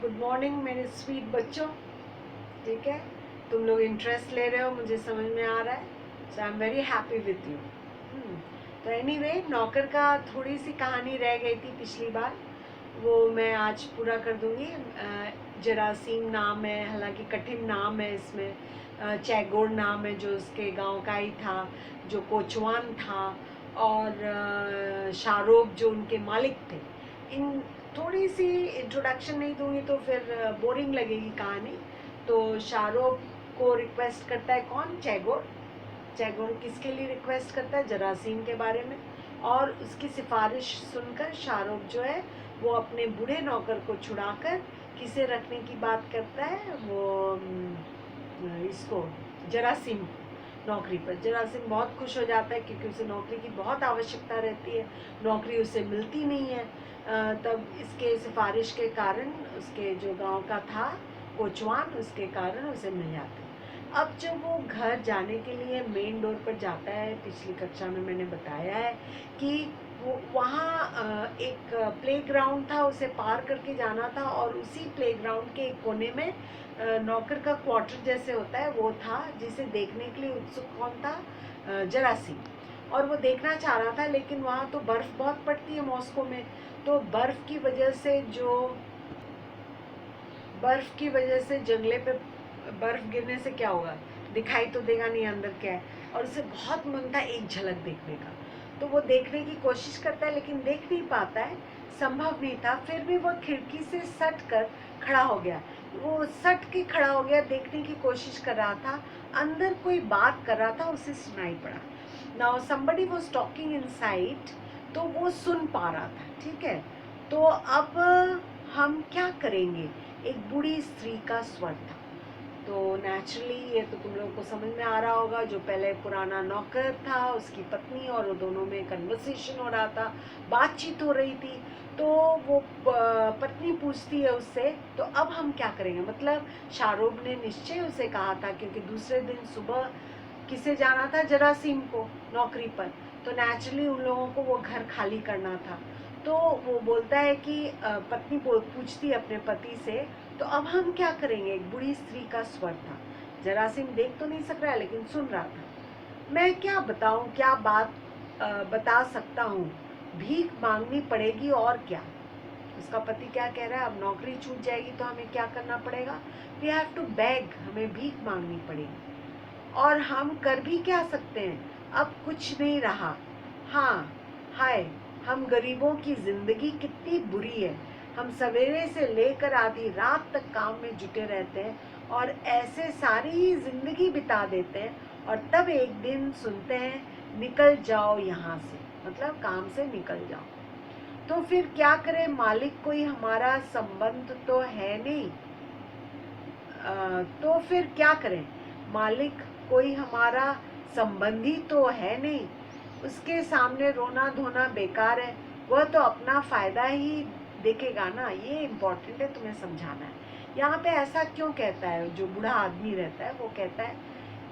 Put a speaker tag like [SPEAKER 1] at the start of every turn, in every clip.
[SPEAKER 1] Good morning मेरे sweet बच्चों। ठीक है, तुम लोग इंटरेस्ट ले रहे हो, मुझे समझ में आ रहा है। So I am very happy with you. तो एनीवे, नौकर का थोड़ी सी कहानी रह गई थी पिछली बार, वो मैं आज पूरा कर दूंगी। जरासीम नाम है, हालांकि कठिन नाम है इसमें। चैगोर नाम है, जो उसके गांव का ही था, जो कोचवान था। और शारोब जो उनके मालिक थे। इन थोड़ी सी इंट्रोडक्शन नहीं दूंगी तो फिर बोरिंग लगेगी कहानी। तो शारोब को रिक्वेस्ट करता है कौन? चैगोर। चैगोर किसके लिए रिक्वेस्ट करता है? जरासीम के बारे में। और उसकी सिफारिश सुनकर शारोब जो है वो अपने बूढ़े नौकर को छुड़ाकर किसे रखने की बात करता है? वो इसको, जरासीम को नौकरी पर। जरासीम बहुत खुश हो जाता है क्योंकि उसे नौकरी की बहुत आवश्यकता रहती है, नौकरी उसे मिलती नहीं है। तब इसके सिफारिश के कारण उसके जो गांव का था कोचवान, उसके कारण उसे मिल जाती है। अब जब वो घर जाने के लिए मेन डोर पर जाता है, पिछली कक्षा में मैंने बताया है कि वो वहाँ एक प्लेग्राउंड था, उसे पार करके जाना था। और उसी प्लेग्राउंड के एक कोने में नौकर का क्वार्टर जैसे होता है वो था, जिसे देखने के लिए उत्सुक कौन था? जरासीम। और वो देखना चाह रहा था, लेकिन वहाँ तो बर्फ़ बहुत पड़ती है मॉस्को में। तो बर्फ़ की वजह से जंगले पे बर्फ़ गिरने से क्या होगा? दिखाई तो देगा नहीं अंदर क्या है। और उसे बहुत मन था एक झलक देखने का, तो वो देखने की कोशिश करता है लेकिन देख नहीं पाता है, संभव नहीं था। फिर भी वह खिड़की से सट कर खड़ा हो गया। वो सट के खड़ा हो गया, देखने की कोशिश कर रहा था। अंदर कोई बात कर रहा था, उसे सुनाई पड़ा। Now somebody was talking inside, तो वो सुन पा रहा था। ठीक है, तो अब हम क्या करेंगे? एक बूढ़ी स्त्री का स्वर था। तो नेचुरली ये तो तुम लोगों को समझ में आ रहा होगा, जो पहले पुराना नौकर था, उसकी पत्नी, और वो दोनों में कन्वर्सेशन हो रहा था, बातचीत हो रही थी। तो वो पत्नी पूछती है उससे, तो अब हम क्या करेंगे? मतलब शारोब ने निश्चय उसे कहा था, क्योंकि दूसरे दिन सुबह किसे जाना था? जरासीम को नौकरी पर। तो नेचुरली उन लोगों को वो घर खाली करना था। तो वो बोलता है कि पत्नी पूछती है अपने पति से, तो अब हम क्या करेंगे? एक बूढ़ी स्त्री का स्वर था। जरासीम देख तो नहीं सक रहा है लेकिन सुन रहा था। मैं क्या बताऊं, क्या बात बता सकता हूँ? भीख मांगनी पड़ेगी और क्या। उसका पति क्या कह रहा है? अब नौकरी छूट जाएगी तो हमें क्या करना पड़ेगा? वी हैव टू बैग, हमें भीख मांगनी पड़ेगी। और हम कर भी क्या सकते हैं? अब कुछ नहीं रहा। हाँ, हाय, हम गरीबों की जिंदगी कितनी बुरी है। हम सवेरे से लेकर आधी रात तक काम में जुटे रहते हैं और ऐसे सारी जिंदगी बिता देते हैं, और तब एक दिन सुनते हैं निकल जाओ यहाँ से, मतलब काम से निकल जाओ। तो फिर क्या करें? मालिक कोई हमारा संबंध तो है नहीं। तो फिर क्या करें? मालिक कोई हमारा संबंधी तो है नहीं, उसके सामने रोना धोना बेकार है। वह तो अपना फायदा ही देखेगा ना। ये इम्पोर्टेंट है, तुम्हें समझाना है। यहाँ पे ऐसा क्यों कहता है? जो बूढ़ा आदमी रहता है वो कहता है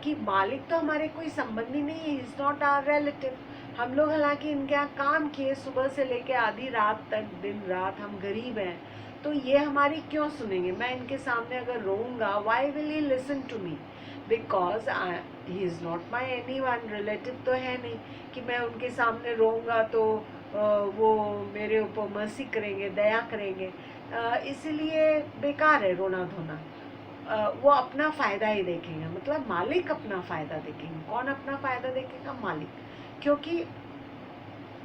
[SPEAKER 1] कि मालिक तो हमारे कोई संबंधी नहीं है, इज नॉट आवर रिलेटिव। हम लोग हालांकि इनके यहाँ काम किए सुबह से लेके आधी रात तक, दिन रात, हम गरीब हैं, तो ये हमारी क्यों सुनेंगे? मैं इनके सामने अगर रोऊंगा, why will he listen to me? Because he is not my any one, relative तो है नहीं कि मैं उनके सामने रोऊंगा तो वो मेरे ऊपर मर्सी करेंगे, दया करेंगे। इसलिए बेकार है रोना धोना। वो अपना फ़ायदा ही देखेंगे, मतलब मालिक अपना फ़ायदा देखेंगे। कौन अपना फ़ायदा देखेगा? मालिक। क्योंकि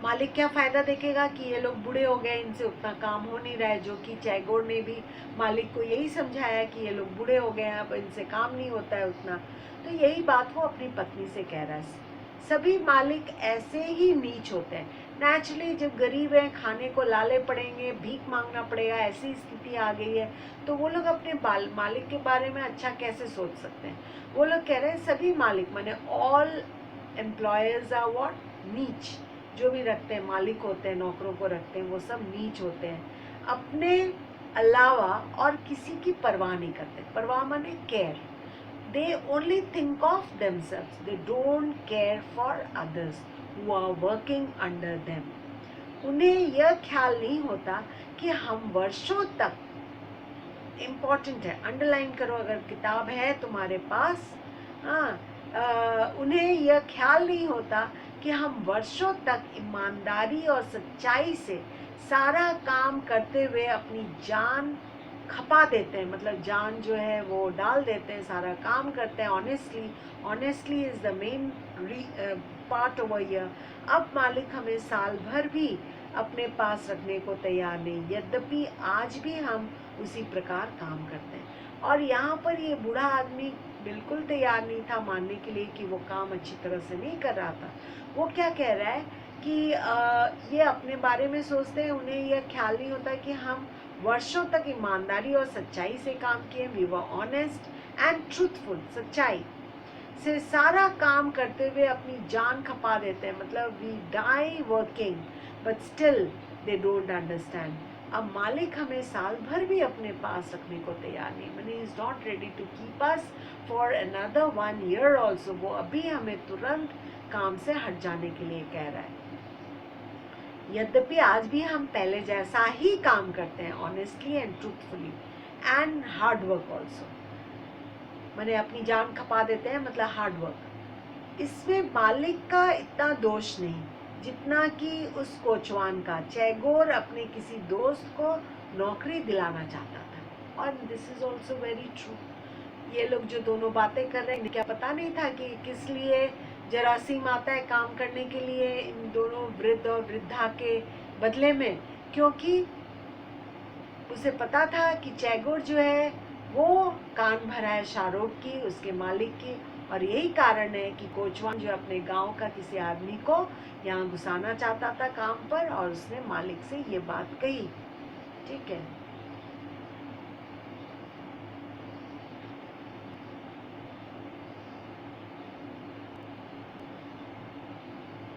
[SPEAKER 1] मालिक क्या फ़ायदा देखेगा कि ये लोग बूढ़े हो गए, इनसे उतना काम हो नहीं रहा है, जो कि चैगोर ने भी मालिक को यही समझाया कि ये लोग बूढ़े हो गए हैं, अब इनसे काम नहीं होता है उतना। तो यही बात वो अपनी पत्नी से कह रहा है। सभी मालिक ऐसे ही नीच होते हैं। नेचुरली जब गरीब हैं, खाने को लाले पड़ेंगे, भीख मांगना पड़ेगा, ऐसी स्थिति आ गई है, तो वो लोग अपने मालिक के बारे में अच्छा कैसे सोच सकते हैं? वो लोग कह रहे हैं सभी मालिक, माने ऑल एम्प्लॉयर्स आर व्हाट? नीच। जो भी रखते हैं, मालिक होते हैं, नौकरों को रखते हैं, वो सब नीच होते हैं। अपने अलावा और किसी की परवाह नहीं करते। परवाह माने care. They only think of themselves. They don't care for others who are working under them. उन्हें यह ख्याल नहीं होता कि हम वर्षों तक इम्पॉर्टेंट है, अंडरलाइन करो अगर किताब है तुम्हारे पास। हाँ, उन्हें यह ख्याल नहीं होता कि हम वर्षों तक ईमानदारी और सच्चाई से सारा काम करते हुए अपनी जान खपा देते हैं, मतलब जान जो है वो डाल देते हैं, सारा काम करते हैं honestly. Honestly is the main part over here. अब मालिक हमें साल भर भी अपने पास रखने को तैयार नहीं, यद्यपि आज भी हम उसी प्रकार काम करते हैं। और यहाँ पर ये बूढ़ा आदमी बिल्कुल तैयार नहीं था मानने के लिए कि वो काम अच्छी तरह से नहीं कर रहा था। वो क्या कह रहा है कि ये अपने बारे में सोचते हैं, उन्हें यह ख्याल नहीं होता कि हम वर्षों तक ईमानदारी और सच्चाई से काम किए। We were honest and truthful, सच्चाई से सारा काम करते हुए अपनी जान खपा देते हैं, मतलब we die working but still they don't understand. अब मालिक हमें साल भर भी अपने पास रखने को तैयार नहीं, मैंने is not ready to keep us for another 1 year also. वो अभी हमें तुरंत काम से हट जाने के लिए कह रहा है। यद्यपि आज भी हम पहले जैसा ही काम करते हैं, honestly and truthfully and hard work also. मैंने अपनी जान खपा देते हैं, मतलब हार्ड वर्क। इसमें मालिक का इतना दोष नहीं जितना कि उस कोचवान का। चैगोर अपने किसी दोस्त को नौकरी दिलाना चाहता था, और this is also very true. ये लोग जो दोनों बातें कर रहे हैं, क्या पता नहीं था कि किस लिए जरासीम आता है काम करने के लिए इन दोनों वृद्ध और वृद्धा के बदले में, क्योंकि उसे पता था कि चैगोर जो है वो कान भरा है शाहरुख की, उसके मालिक की। और यही कारण है कि कोचवान जो अपने गांव का किसी आदमी को यहाँ घुसाना चाहता था काम पर, और उसने मालिक से ये बात कही। ठीक है,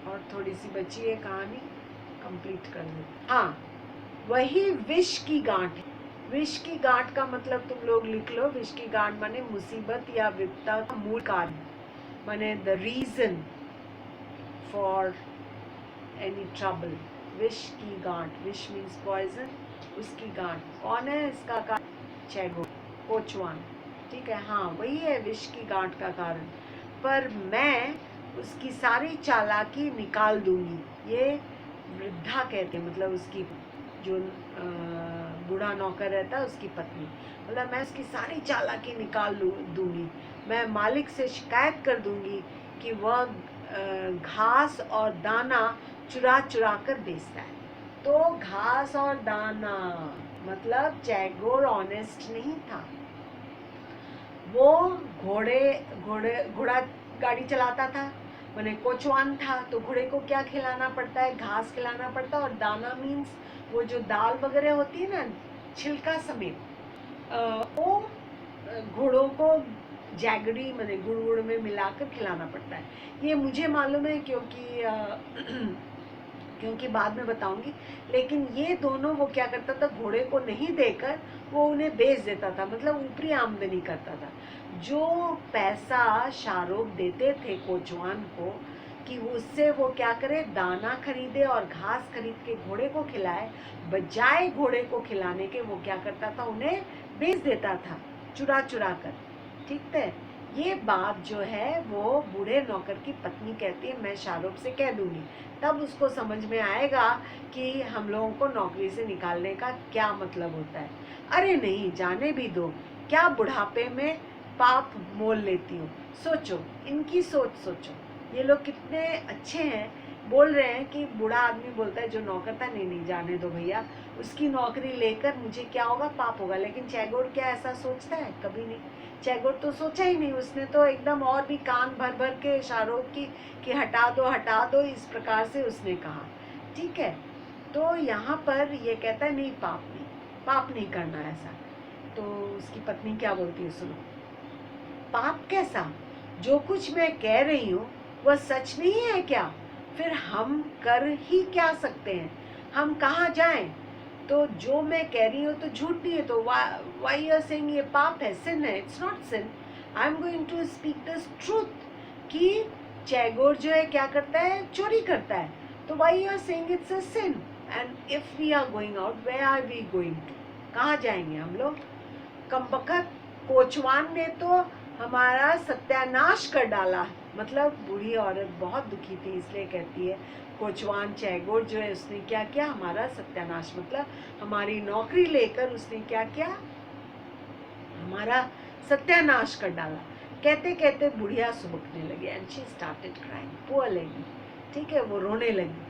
[SPEAKER 1] और थोड़ी सी बची है कहानी, कंप्लीट कर लेते। हाँ, वही विष की गांठ। विष की गांठ का मतलब तुम लोग लिख लो, विष की गांठ माने मुसीबत या विपदा का मूल कारण, माने the reason for any trouble. विष की गांठ, विष मीन्स पॉइजन, उसकी गांठ कौन है? इसका कारण चैगोर, कोचवान। ठीक है, हाँ वही है विष की गांठ का कारण। पर मैं उसकी सारी चालाकी निकाल दूंगी। ये वृद्धा कहते हैं, मतलब उसकी जो बूढ़ा नौकर रहता है उसकी पत्नी, मतलब मैं उसकी सारी चालाकी निकाल दूंगी। मैं मालिक से शिकायत कर दूंगी कि वह घास और दाना चुरा चुरा कर बेचता है। तो घास और दाना मतलब चैगोर ऑनेस्ट नहीं था। वो घोड़ा गाड़ी चलाता था, मैंने कोचवान था, तो घोड़े को क्या खिलाना पड़ता है? घास खिलाना पड़ता है। और दाना मीन्स वो जो दाल वगैरह होती है ना, छिलका समेत, वो घोड़ों को जैगरी मैंने गुड़ में मिलाकर खिलाना पड़ता है। ये मुझे मालूम है क्योंकि बाद में बताऊंगी। लेकिन ये दोनों वो क्या करता था, घोड़े को नहीं देकर वो उन्हें बेच देता था, मतलब ऊपरी आमदनी करता था। जो पैसा शाहरुख देते थे कोचवान को कि उससे वो क्या करे, दाना खरीदे और घास खरीद के घोड़े को खिलाए, बजाय घोड़े को खिलाने के वो क्या करता था, उन्हें बेच देता था चुरा चुरा कर। ठीक है, ये बात जो है वो बूढ़े नौकर की पत्नी कहती है, मैं शाहरुख से कह दूंगी, तब उसको समझ में आएगा कि हम लोगों को नौकरी से निकालने का क्या मतलब होता है। अरे नहीं, जाने भी दो, क्या बुढ़ापे में पाप मोल लेती हो। सोचो, इनकी सोच सोचो, ये लोग कितने अच्छे हैं। बोल रहे हैं कि बूढ़ा आदमी बोलता है जो नौकर था, नहीं नहीं जाने दो भैया, उसकी नौकरी लेकर मुझे क्या होगा, पाप होगा। लेकिन चैगोर क्या ऐसा सोचता है? कभी नहीं। चैगोर तो सोचा ही नहीं, उसने तो एकदम और भी कान भर भर के शाहरुख की कि हटा दो, इस प्रकार से उसने कहा। ठीक है, तो यहाँ पर ये कहता है नहीं, पाप नहीं करना ऐसा। तो उसकी पत्नी क्या बोलती है, सुनो, पाप कैसा? जो कुछ मैं कह रही हूँ वह सच नहीं है क्या? फिर हम कर ही क्या सकते हैं? हम कहाँ जाएं? तो जो मैं कह रही हूँ तो झूठ नहीं है, तो why you are saying ये पाप है, sin है? It's not sin. I am going to speak this truth कि चैगोर जो है क्या करता है, चोरी करता है। तो why you are saying it's a sin? And if we are going out, where are we going to? कहाँ जाएंगे हम लोग? कमबख्त कोचवान ने तो हमारा सत्यानाश कर डाला। मतलब बूढ़ी औरत बहुत दुखी थी, इसलिए कहती है कोचवान चैगोर जो है उसने क्या किया, हमारा सत्यानाश, मतलब हमारी नौकरी लेकर उसने क्या किया, हमारा सत्यानाश कर डाला। कहते कहते बुढ़िया सुबकने लगी, and she started crying, poor lady, ठीक है, वो रोने लगी।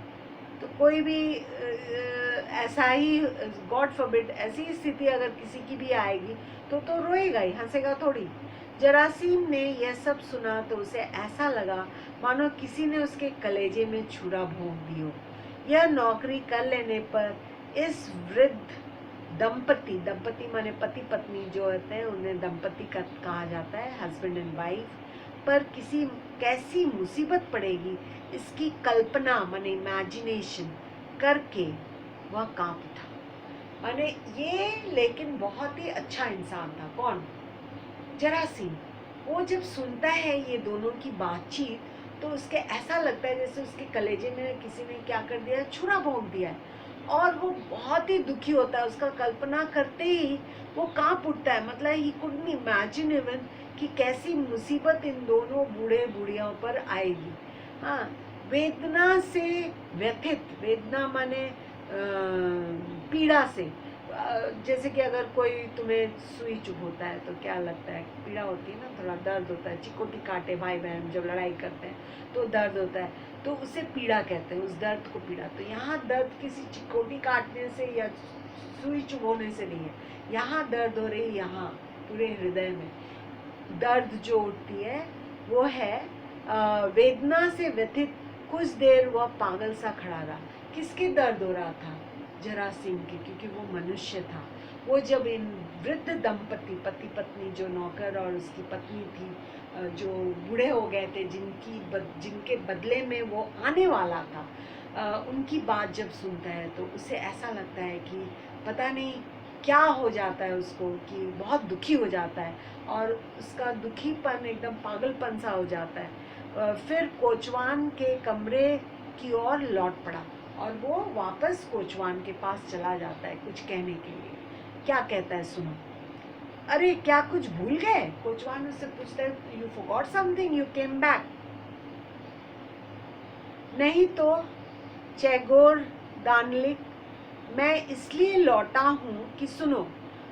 [SPEAKER 1] तो कोई भी ऐसा ही, गॉड फॉरबिड, ऐसी स्थिति अगर किसी की भी आएगी तो रोएगा ही, हंसेगा थोड़ी। जरासीम ने यह सब सुना तो उसे ऐसा लगा मानो किसी ने उसके कलेजे में छुरा भोंक दी हो। यह नौकरी कर लेने पर इस वृद्ध दंपति, दंपति माने पति पत्नी जो होते हैं उन्हें दंपति का कहा जाता है, हस्बैंड एंड वाइफ, पर किसी कैसी मुसीबत पड़ेगी इसकी कल्पना माने इमेजिनेशन करके वह कांप उठा। माने ये लेकिन बहुत ही अच्छा इंसान था। कौन? जरासीम। वो जब सुनता है ये दोनों की बातचीत तो उसके ऐसा लगता है जैसे उसके कलेजे में किसी ने क्या कर दिया है, छुरा भोंक दिया है, और वो बहुत ही दुखी होता है। उसका कल्पना करते ही वो कांप उठता है। मतलब ही कुडंट इमेजिन इवन कि कैसी मुसीबत इन दोनों बूढ़े बूढ़ियों पर आएगी। हाँ, वेदना से व्यथित, वेदना माने पीड़ा से, जैसे कि अगर कोई तुम्हें सुई चुभ होता है तो क्या लगता है, पीड़ा होती है ना, थोड़ा दर्द होता है। चिकोटी काटे भाई बहन जब लड़ाई करते हैं तो दर्द होता है, तो उसे पीड़ा कहते हैं, उस दर्द को पीड़ा। तो यहाँ दर्द किसी चिकोटी काटने से या सुई चुभोने से नहीं है, यहाँ दर्द हो रही, यहाँ पूरे हृदय में दर्द जो उठती है वो है वेदना से व्यथित। कुछ देर वह पागल सा खड़ा रहा। किसके दर्द हो रहा था? जरासीम के, क्योंकि वो मनुष्य था। वो जब इन वृद्ध दंपति, पति पत्नी, जो नौकर और उसकी पत्नी थी, जो बूढ़े हो गए थे, जिनके बदले में वो आने वाला था, उनकी बात जब सुनता है तो उसे ऐसा लगता है कि पता नहीं क्या हो जाता है उसको, कि बहुत दुखी हो जाता है और उसका दुखीपन एकदम पागलपन सा हो जाता है। फिर कोचवान के कमरे की ओर लौट पड़ा और वो वापस कोचवान के पास चला जाता है कुछ कहने के लिए। क्या कहता है सुनो। अरे क्या कुछ भूल गए? कोचवान उससे पूछता है, you forgot something, you came back. नहीं तो चैगोर दानलिक, मैं इसलिए लौटा हूँ कि सुनो,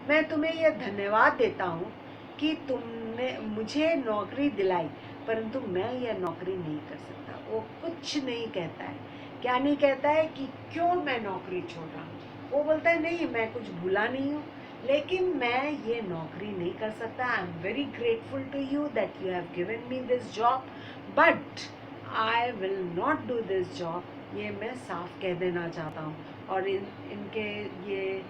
[SPEAKER 1] मैं तुम्हें यह धन्यवाद देता हूँ कि तुमने मुझे नौकरी दिलाई, परंतु मैं यह नौकरी नहीं कर सकता। वो कुछ नहीं कहता है। क्या नहीं कहता है? कि क्यों मैं नौकरी छोड़ रहा हूँ। वो बोलता है नहीं, मैं कुछ भूला नहीं हूँ, लेकिन मैं ये नौकरी नहीं कर सकता। I am very grateful to you that you have given me this job, but I will not do this job. ये मैं साफ कह देना चाहता हूँ। और इनके ये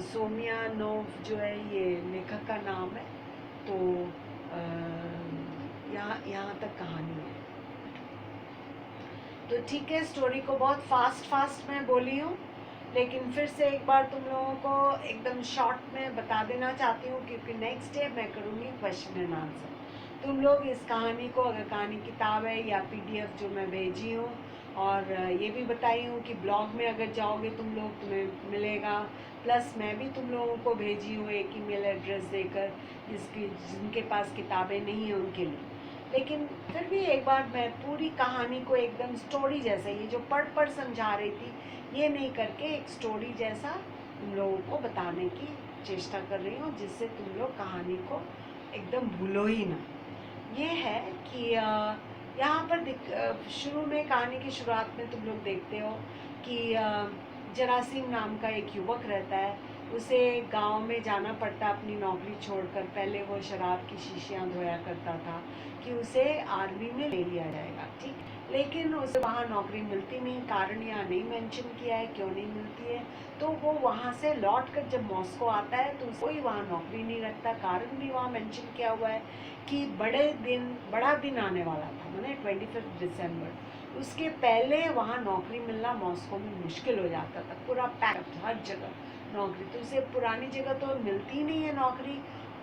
[SPEAKER 1] सोमियानोव जो है, ये लेखक का नाम है। तो यहाँ तक कहानी है। तो ठीक है, स्टोरी को बहुत फास्ट मैं बोली हूँ, लेकिन फिर से एक बार तुम लोगों को एकदम शॉर्ट में बता देना चाहती हूँ, क्योंकि नेक्स्ट डे मैं करूँगी क्वेश्चन एंड आंसर। तुम लोग इस कहानी को, अगर कहानी किताब है या PDF जो मैं भेजी हूँ, और ये भी बताई हूँ कि ब्लॉग में अगर जाओगे तुम लोग, तुम्हें मिलेगा। प्लस मैं भी तुम लोगों को भेजी हूँ एक ईमेल एड्रेस देकर, जिनके पास किताबें नहीं हैं उनके लिए। लेकिन फिर भी एक बार मैं पूरी कहानी को एकदम स्टोरी जैसा, ये जो पढ़ समझा रही थी ये नहीं करके एक स्टोरी जैसा तुम लोगों को बताने की चेष्टा कर रही हूँ, जिससे तुम लोग कहानी को एकदम भूलो ही ना। ये है कि यहाँ पर शुरू में, कहानी की शुरुआत में तुम लोग देखते हो कि जरासीम नाम का एक युवक रहता है। उसे गांव में जाना पड़ता अपनी नौकरी छोड़कर। पहले वो शराब की शीशियाँ धोया करता था कि उसे आर्मी में ले लिया जाएगा, ठीक, लेकिन उसे वहाँ नौकरी मिलती नहीं। कारण यहाँ नहीं मेंशन किया है क्यों नहीं मिलती है। तो वो वहाँ से लौट कर जब मॉस्को आता है तो कोई वहाँ नौकरी नहीं रखता। कारण भी वहाँ मेंशन किया हुआ है कि बड़ा दिन आने वाला था, मैंने 25 दिसंबर। उसके पहले वहाँ नौकरी मिलना मॉस्को में मुश्किल हो जाता था, पूरा पैक हर जगह नौकरी। तो उसे पुरानी जगह तो मिलती नहीं है नौकरी,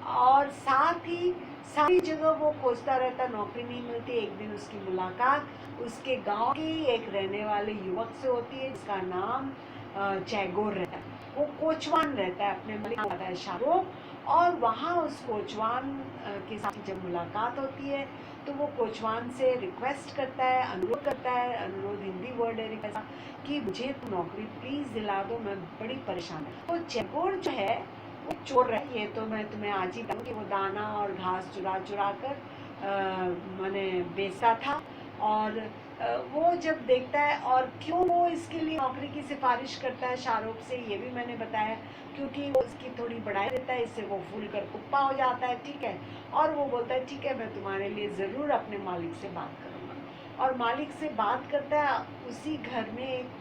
[SPEAKER 1] और साथ ही सारी जगह वो खोजता रहता, नौकरी नहीं मिलती। एक दिन उसकी मुलाकात उसके गांव की एक रहने वाले युवक से होती है, जिसका नाम चैगोर रहता है। वो कोचवान रहता है, अपने मालिक आता है शाहरुख, और वहाँ उस कोचवान के साथ जब मुलाकात होती है तो वो कोचवान से रिक्वेस्ट करता है, अनुरोध करता है, अनुरोध हिंदी वर्ड है रिक्वेस्ट, कि मुझे तो नौकरी प्लीज़ दिला दो, मैं बड़ी परेशान हूँ। तो चेगोर जो है वो चोर है, ये तो मैं तुम्हें आज ही बताऊँ कि वो दाना और घास चुरा चुरा कर मैंने बेचा था। और वो जब देखता है, और क्यों वो इसके लिए नौकरी की सिफारिश करता है शाहरुख से, ये भी मैंने बताया, क्योंकि वो उसकी थोड़ी बढ़ाई देता है, इससे वो फूल कर कुप्पा हो जाता है, ठीक है। और वो बोलता है ठीक है, मैं तुम्हारे लिए ज़रूर अपने मालिक से बात करूँगा। और मालिक से बात करता है। उसी घर में एक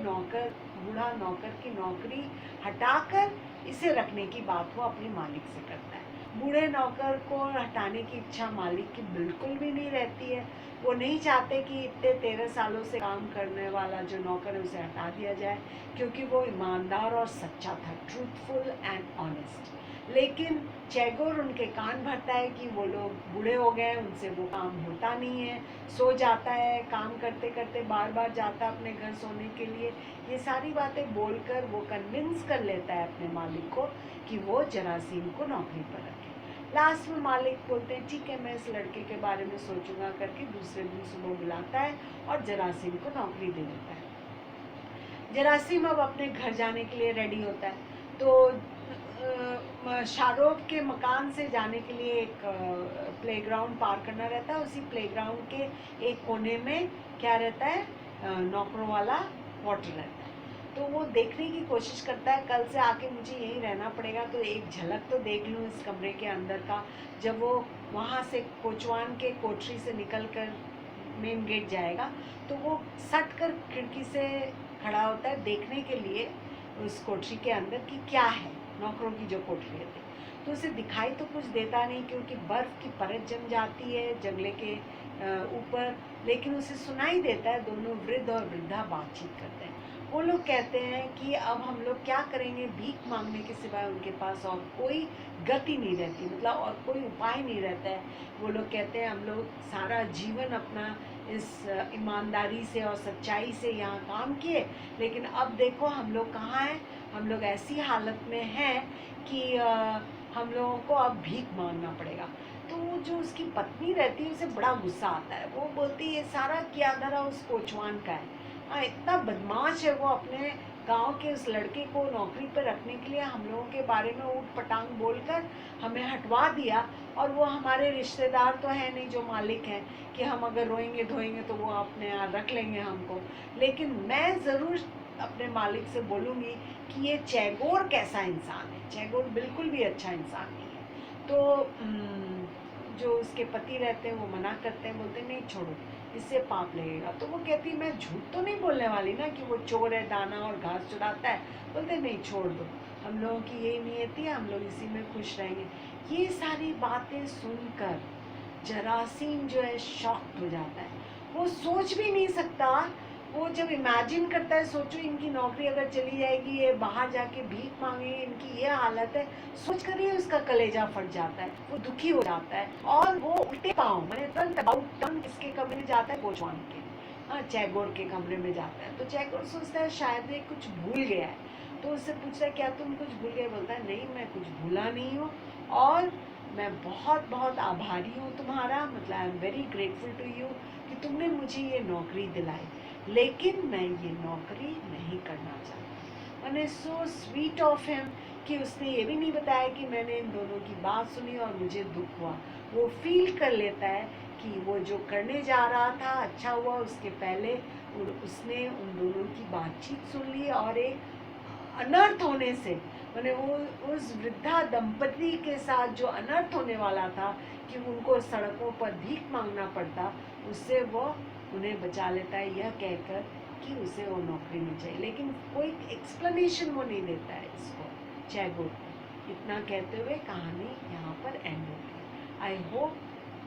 [SPEAKER 1] बूढ़ा नौकर की नौकरी हटाकर इसे रखने की बात वो अपने मालिक से करता है। बूढ़े नौकर को हटाने की इच्छा मालिक की बिल्कुल भी नहीं रहती है। वो नहीं चाहते कि इतने 13 सालों से काम करने वाला जो नौकर है उसे हटा दिया जाए, क्योंकि वो ईमानदार और सच्चा था, ट्रूथफुल एंड ऑनेस्ट। लेकिन चेगोर उनके कान भरता है कि वो लोग बूढ़े हो गए, उनसे वो काम होता नहीं है, सो जाता है, काम करते करते बार बार जाता है अपने घर सोने के लिए। ये सारी बातें बोलकर वो कन्विंस कर लेता है अपने मालिक को कि वो जरासीम को नौकरी पर रखे। लास्ट में मालिक बोलते हैं ठीक है, मैं इस लड़के के बारे में सोचूंगा करके दूसरे दिन सुबह बुलाता है और जरासीम को नौकरी दे देता है। जरासीम अब अपने घर जाने के लिए रेडी होता है। तो शाहरुख के मकान से जाने के लिए एक प्लेग्राउंड पार करना रहता है। उसी प्लेग्राउंड के एक कोने में क्या रहता है, नौकरों वाला क्वार्टर रहता है। तो वो देखने की कोशिश करता है, कल से आके मुझे यहीं रहना पड़ेगा तो एक झलक तो देख लूँ इस कमरे के अंदर का। जब वो वहाँ से कोचवान के कोठरी से निकल कर मेन गेट जाएगा तो वो सट कर खिड़की से खड़ा होता है देखने के लिए उस कोठरी के अंदर कि क्या है, नौकरों की जो कोठरी है। तो उसे दिखाई तो कुछ देता नहीं, क्योंकि बर्फ़ की परत जम जाती है जंगले के ऊपर। लेकिन उसे सुनाई देता है, दोनों वृद्ध और वृद्धा बातचीत करते हैं। वो लोग कहते हैं कि अब हम लोग क्या करेंगे, भीख मांगने के सिवाय उनके पास और कोई गति नहीं रहती, मतलब और कोई उपाय नहीं रहता है। वो लोग कहते हैं हम लोग सारा जीवन अपना इस ईमानदारी से और सच्चाई से यहाँ काम किए, लेकिन अब देखो हम लोग कहाँ हैं, हम लोग ऐसी हालत में हैं कि हम लोगों को अब भीख मांगना पड़ेगा। तो जो उसकी पत्नी रहती है उसे बड़ा गुस्सा आता है। वो बोलती है ये सारा किया धरा उस कोचवान का है। हाँ, इतना बदमाश है वो, अपने गांव के उस लड़के को नौकरी पर रखने के लिए हम लोगों के बारे में ऊट पटांग बोलकर हमें हटवा दिया। और वो हमारे रिश्तेदार तो है नहीं जो मालिक हैं कि हम अगर रोएंगे धोएंगे तो वो अपने यहाँ रख लेंगे हमको। लेकिन मैं ज़रूर अपने मालिक से बोलूँगी कि ये चेगोर कैसा इंसान है। चेगोर बिल्कुल भी अच्छा इंसान नहीं है। तो जो उसके पति रहते हैं वो मना करते हैं, बोलते नहीं छोड़ो, इससे पाप लगेगा। तो वो कहती मैं झूठ तो नहीं बोलने वाली ना कि वो चोर है, दाना और घास चुराता है। बोलते नहीं छोड़ दो, हम लोगों की यही नियति है, हम लोग इसी में खुश रहेंगे। ये सारी बातें सुनकर जरासीम जो है शॉक्ड हो जाता है। वो सोच भी नहीं सकता। वो जब इमेजिन करता है, सोचो इनकी नौकरी अगर चली जाएगी, ये बाहर जाके भीख मांगेंगे, इनकी ये हालत है, सोच कर ही उसका कलेजा फट जाता है, वो दुखी हो जाता है। और वो उल्टे पाँव मैंने तुरंत अबाउट टर्न किसके कमरे में जाता है, कोचवान के, हाँ चेगोर के कमरे में जाता है। तो चेगोर सोचता है शायद ये कुछ भूल गया है। तो उससे पूछता है क्या तुम कुछ भूल गए? बोलता है नहीं, मैं कुछ भूला नहीं हूँ, और मैं बहुत बहुत आभारी हूँ तुम्हारा, मतलब I am very grateful to you कि तुमने मुझे ये नौकरी दिलाई, लेकिन मैं ये नौकरी नहीं करना चाहता। मैंने सो स्वीट ऑफ हिम कि उसने ये भी नहीं बताया कि मैंने इन दोनों की बात सुनी और मुझे दुख हुआ। वो फील कर लेता है कि वो जो करने जा रहा था अच्छा हुआ, उसके पहले उसने उन दोनों की बातचीत सुन ली, और एक अनर्थ होने से, मैंने वो उस वृद्धा दंपति के साथ जो अनर्थ होने वाला था कि उनको सड़कों पर भीख मांगना पड़ता, उससे वो उन्हें बचा लेता है, यह कहकर कि उसे वो नौकरी नहीं चाहिए। लेकिन कोई एक्सप्लेनेशन वो नहीं देता है इसको, चेगोर। इतना कहते हुए कहानी यहाँ पर एंड होती है। I hope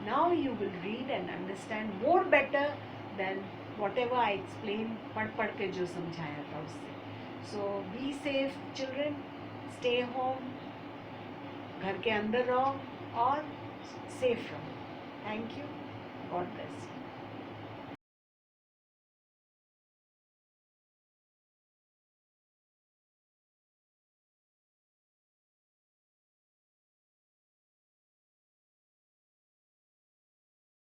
[SPEAKER 1] now you will read and understand more better than whatever I explain, पढ़ के जो समझाया था उससे। So be safe children, stay home, घर के अंदर रहो और सेफ रहो। Thank you, God bless.